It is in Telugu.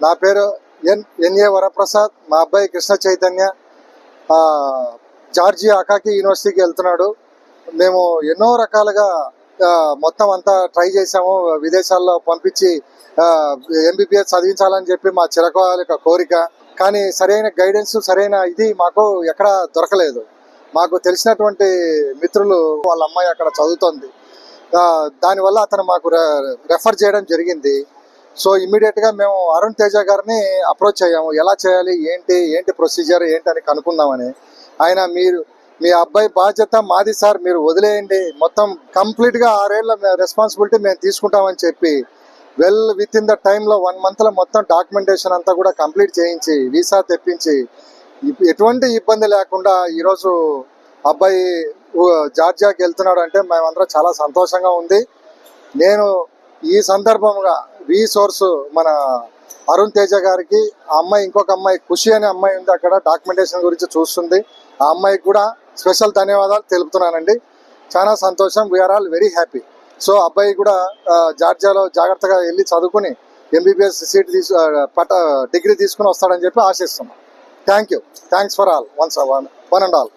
నా పేరు ఎన్ఏ వరప్రసాద్. మా అబ్బాయి కృష్ణ చైతన్య జార్జియా అకాకి యూనివర్సిటీకి వెళ్తున్నాడు. మేము ఎన్నో రకాలుగా మొత్తం అంతా ట్రై చేసాము. విదేశాల్లో పంపించి ఎంబీబీఎస్ చదివించాలని చెప్పి మా చిరకాల కోరిక. కానీ సరైన గైడెన్స్, సరైన ఇది మాకు ఎక్కడ దొరకలేదు. మాకు తెలిసినటువంటి మిత్రులు వాళ్ళ అమ్మాయి అక్కడ చదువుతోంది. దానివల్ల అతను మాకు రెఫర్ చేయడం జరిగింది. సో ఇమ్మీడియట్గా మేము అరుణ్ తేజ గారిని అప్రోచ్ అయ్యాము. ఎలా చేయాలి, ఏంటి ప్రొసీజర్ ఏంటి అని కనుక్కుందామని. ఆయన మీ అబ్బాయి బాధ్యత మాది సార్, మీరు వదిలేయండి, మొత్తం కంప్లీట్గా 6 ఏళ్ళ రెస్పాన్సిబిలిటీ మేము తీసుకుంటామని చెప్పి విత్ ఇన్ ద టైంలో 1 monthలో మొత్తం డాక్యుమెంటేషన్ అంతా కూడా కంప్లీట్ చేయించి వీసా తెప్పించి ఎటువంటి ఇబ్బంది లేకుండా ఈరోజు అబ్బాయి జార్జియాకి వెళ్తున్నాడు అంటే మేమందరం చాలా సంతోషంగా ఉంది. నేను ఈ సందర్భంగా సోర్స్ మన అరుణ్ తేజ గారికి, ఆ అమ్మాయి ఇంకొక అమ్మాయి ఖుషి అనే అమ్మాయి ఉంది అక్కడ, డాక్యుమెంటేషన్ గురించి చూస్తుంది. ఆ అమ్మాయికి కూడా స్పెషల్ ధన్యవాదాలు తెలుపుతున్నానండి. చాలా సంతోషం. We are all very happy. So అబ్బాయి కూడా జార్జియాలో జాగ్రత్తగా వెళ్ళి చదువుకుని ఎంబీబీఎస్ సీట్ డిగ్రీ తీసుకుని వస్తాడని చెప్పి ఆశిస్తున్నాం. Thanks for all, one and all.